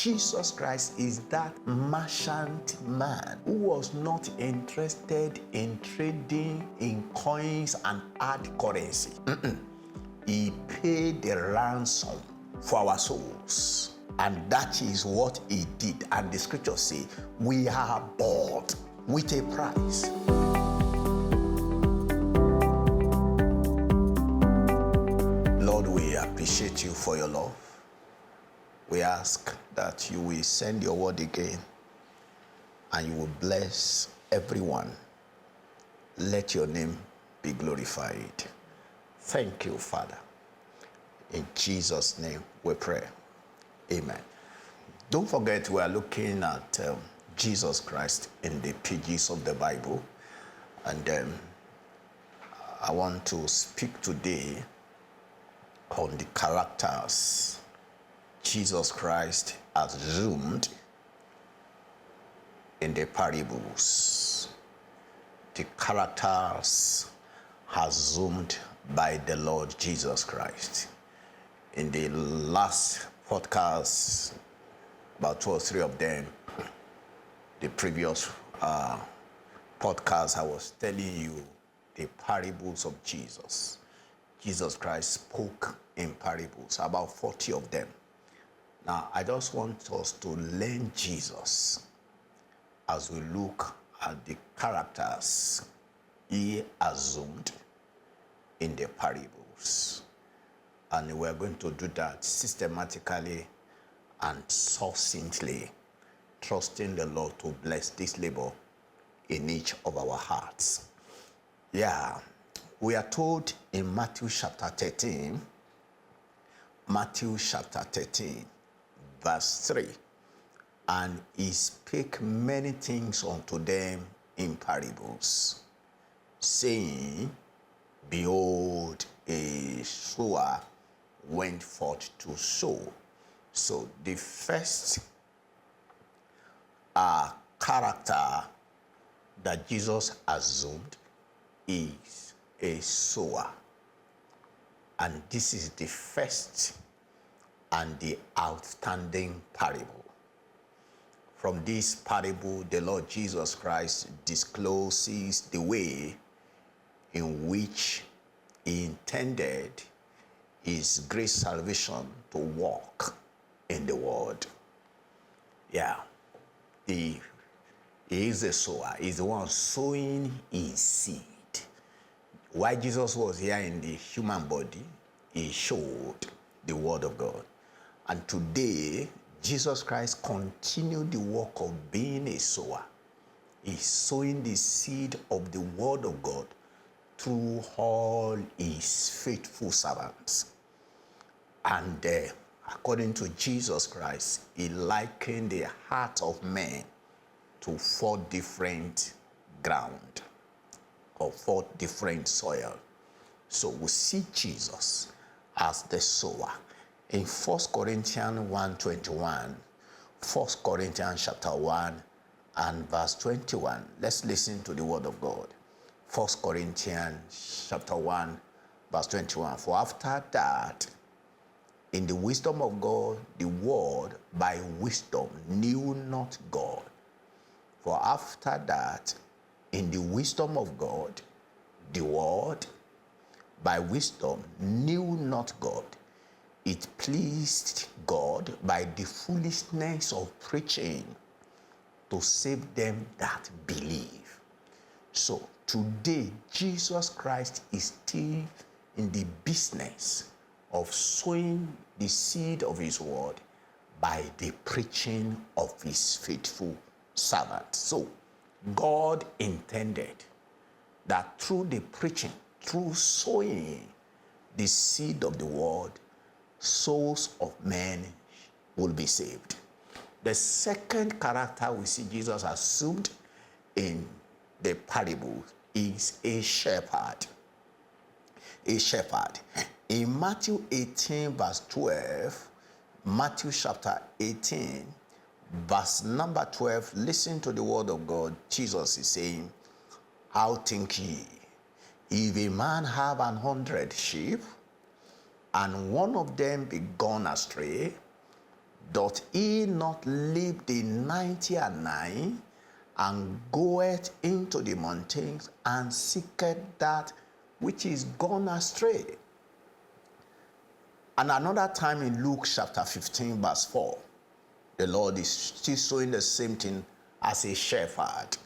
Jesus Christ is that merchant man who was not interested in trading in coins and hard currency. He paid the ransom for our souls. And that is what he did. And the scriptures say, we are bought with a price. Lord, we appreciate you for your love. We ask that you will send your word again and you will bless everyone. Let your name be glorified. Thank you, Father. In Jesus' name we pray. Amen. Don't forget, we are looking at Jesus Christ in the pages of the Bible. And I want to speak today on the characters Jesus Christ assumed in the parables. The characters assumed by the Lord Jesus Christ. In the last podcast, about 2 or 3 of them, the previous podcast, I was telling you the parables of Jesus. Jesus Christ spoke in parables, about 40 of them. Now, I just want us to learn Jesus as we look at the characters he assumed in the parables. And we're going to do that systematically and succinctly, trusting the Lord to bless this labor in each of our hearts. Yeah, we are told in Matthew chapter 13, verse 3, and he spake many things unto them in parables, saying, behold, a sower went forth to sow. So the first character that Jesus assumed is a sower. And this is the first and the outstanding parable. From this parable, the Lord Jesus Christ discloses the way in which he intended his great salvation to walk in the world. Yeah, he is a sower. He's the one sowing his seed. While Jesus was here in the human body, he showed the word of God. And today, Jesus Christ continued the work of being a sower. He's sowing the seed of the word of God through all his faithful servants. And according to Jesus Christ, he likened the heart of man to 4 different ground or 4 different soil. So we see Jesus as the sower. In 1 Corinthians 1:21, 1 Corinthians chapter 1 and verse 21, let's listen to the word of God. 1 Corinthians chapter 1, verse 21, for after that, in the wisdom of God, the world by wisdom knew not God. For after that, in the wisdom of God, the world by wisdom knew not God. It pleased God by the foolishness of preaching to save them that believe. So today, Jesus Christ is still in the business of sowing the seed of his word by the preaching of his faithful servants. So God intended that through the preaching, through sowing the seed of the word, souls of men will be saved. The second character we see Jesus assumed in the parable is a shepherd. A shepherd. In Matthew 18, verse 12, Matthew chapter 18, verse number 12, listen to the word of God. Jesus is saying, how think ye, if a man have 100 sheep, and one of them be gone astray, Doth he not leave the 99 and goeth into the mountains and seeketh that which is gone astray? And another time in Luke chapter 15 verse 4, the Lord is still showing the same thing as a shepherd.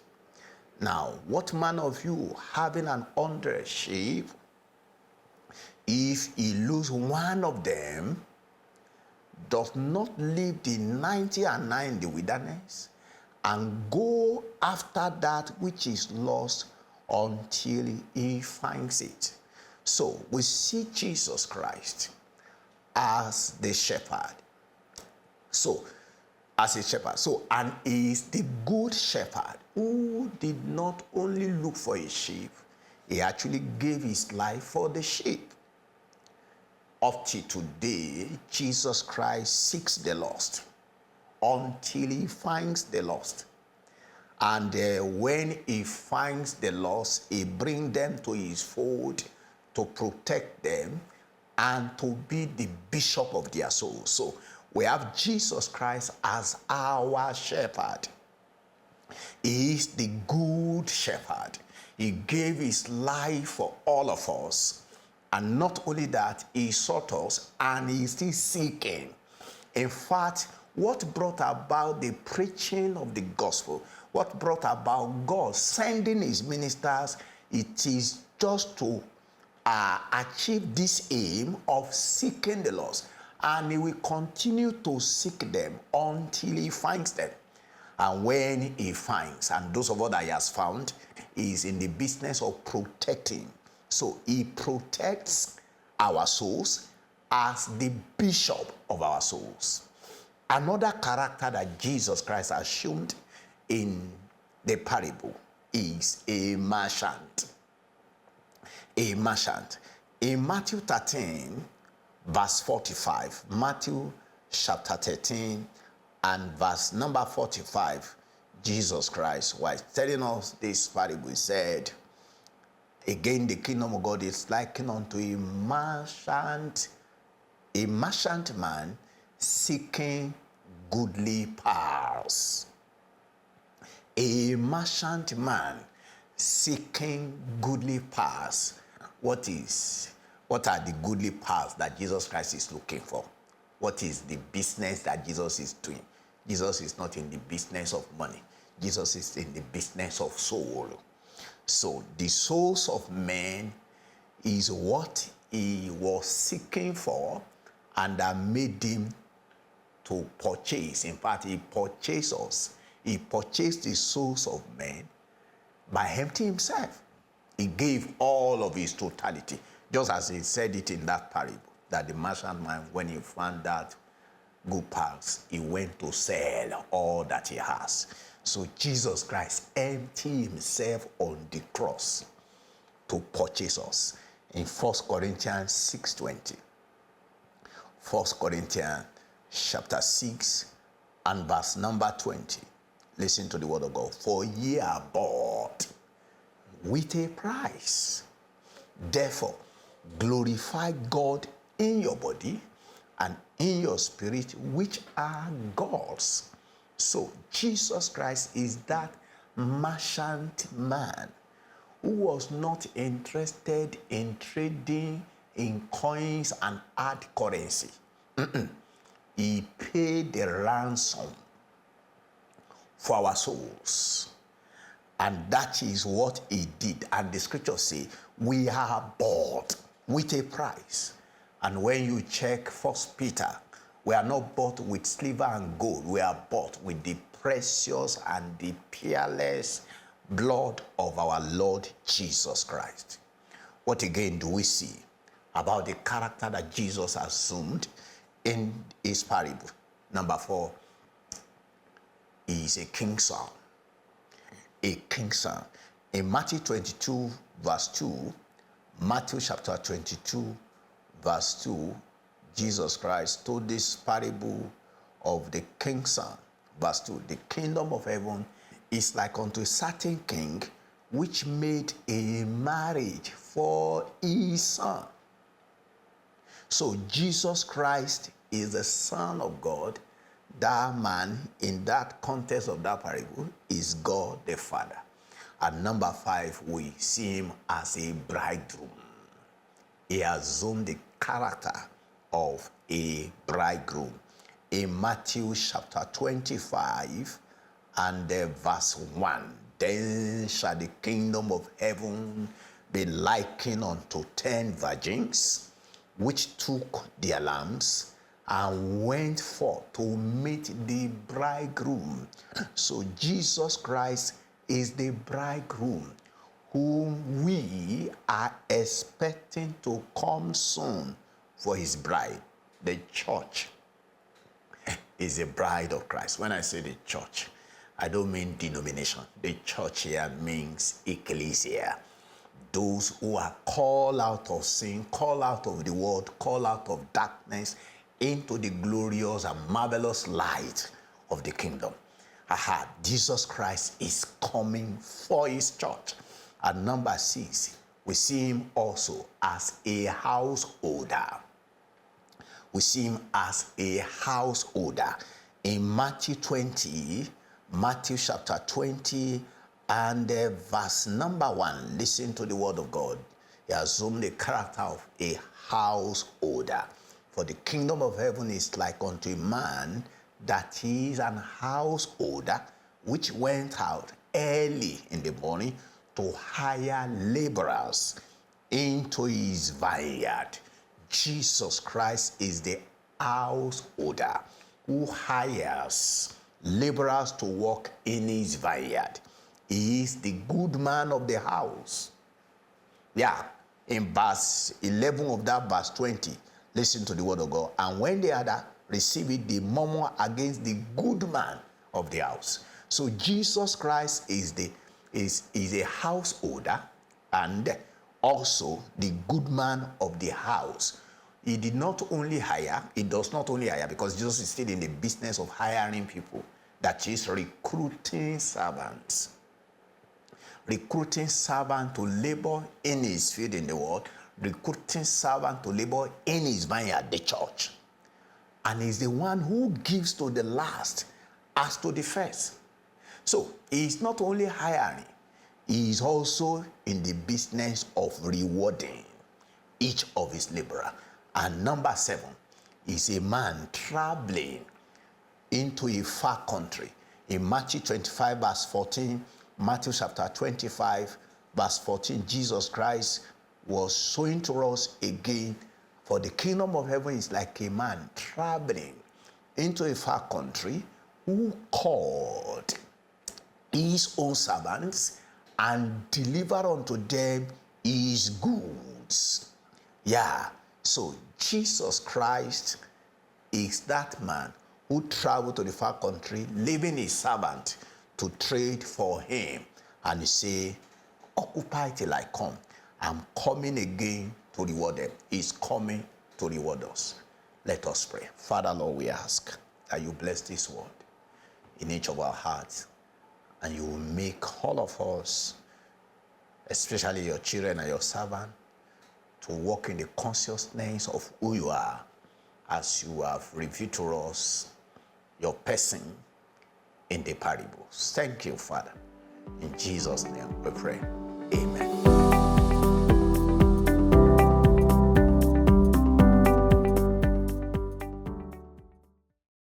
Now, what man of you, having 100 sheep, if he lose one of them, doth not leave the 99 in the wilderness and go after that which is lost until he finds it? So we see Jesus Christ as the shepherd. So, as a shepherd. So, and he is the good shepherd who did not only look for a sheep, he actually gave his life for the sheep. Up to today, Jesus Christ seeks the lost until he finds the lost. And when he finds the lost, he brings them to his fold to protect them and to be the bishop of their souls. So we have Jesus Christ as our shepherd. He is the good shepherd. He gave his life for all of us. And not only that, he sought us and he is still seeking. In fact, what brought about the preaching of the gospel, what brought about God sending his ministers, it is just to achieve this aim of seeking the lost. And he will continue to seek them until he finds them. And when he finds, and those of us that he has found, he is in the business of protecting. So he protects our souls as the bishop of our souls. Another character that Jesus Christ assumed in the parable is a merchant. A merchant. In Matthew 13, verse 45, Matthew chapter 13 and verse number 45, Jesus Christ was telling us this parable. He said, again, the kingdom of God is likened unto a merchant man seeking goodly pearls. A merchant man seeking goodly pearls. What are the goodly pearls that Jesus Christ is looking for? What is the business that Jesus is doing? Jesus is not in the business of money. Jesus is in the business of soul. So the souls of men is what he was seeking for, and that made him to purchase. In fact, he purchased us. He purchased the souls of men by emptying himself. He gave all of his totality, just as he said it in that parable, that the merchant man, when he found that good pearls, he went to sell all that he has. So Jesus Christ emptied himself on the cross to purchase us. In 1 Corinthians 6:20. 1 Corinthians chapter 6 and verse number 20. Listen to the word of God. For ye are bought with a price. Therefore, glorify God in your body and in your spirit, which are God's. So Jesus Christ is that merchant man who was not interested in trading in coins and hard currency. He paid the ransom for our souls. And that is what he did. And the scriptures say, we are bought with a price. And when you check 1 Peter, we are not bought with silver and gold. We are bought with the precious and the peerless blood of our Lord Jesus Christ. What again do we see about the character that Jesus assumed in his parable? Number 4, he is a king's son. A king's son. In Matthew 22, verse 2, Matthew chapter 22, verse 2, Jesus Christ told this parable of the king's son. Verse 2, the kingdom of heaven is like unto a certain king which made a marriage for his son. So Jesus Christ is the Son of God that man in that context of that parable is God the Father. And number 5, we see him as a bridegroom. He assumed the character of a bridegroom. In Matthew chapter 25 and verse 1, then shall the kingdom of heaven be likened unto 10 virgins, which took their lamps and went forth to meet the bridegroom. So Jesus Christ is the bridegroom whom we are expecting to come soon for his bride. The church is a bride of Christ. When I say the church, I don't mean denomination. The church here means ecclesia. Those who are called out of sin, called out of the world, called out of darkness into the glorious and marvelous light of the kingdom. Jesus Christ is coming for his church. And number 6, we see him also as a householder. We see him as a householder. In Matthew chapter 20 and verse number 1, listen to the word of God. He assumed the character of a householder. For the kingdom of heaven is like unto a man that is an householder, which went out early in the morning to hire laborers into his vineyard. Jesus Christ is the householder who hires laborers to work in his vineyard. He is the good man of the house. Yeah, in verse 11 of that verse 20, listen to the word of God. And when they had received it, they murmur against the good man of the house. So Jesus Christ is a householder and also the good man of the house. He did not only hire, he does not only hire, because Jesus is still in the business of hiring people, that is recruiting servants. Recruiting servants to labor in his field in the world, recruiting servants to labor in his vineyard, the church. And he's the one who gives to the last as to the first. So he's not only hiring, he is also in the business of rewarding each of his laborers. And number 7 is a man traveling into a far country. In Matthew 25 verse 14, Matthew chapter 25 verse 14, Jesus Christ was showing to us again, for the kingdom of heaven is like a man traveling into a far country who called his own servants and delivered unto them his goods. Yeah, so Jesus Christ is that man who traveled to the far country, leaving his servant to trade for him. And he say, occupy till I come. I'm coming again to reward them. He's coming to reward us. Let us pray. Father, Lord, we ask that you bless this word in each of our hearts, and you will make all of us, especially your children and your servant, to walk in the consciousness of who you are, as you have revealed to us your person in the parables. Thank you, Father. In Jesus' name we pray. Amen.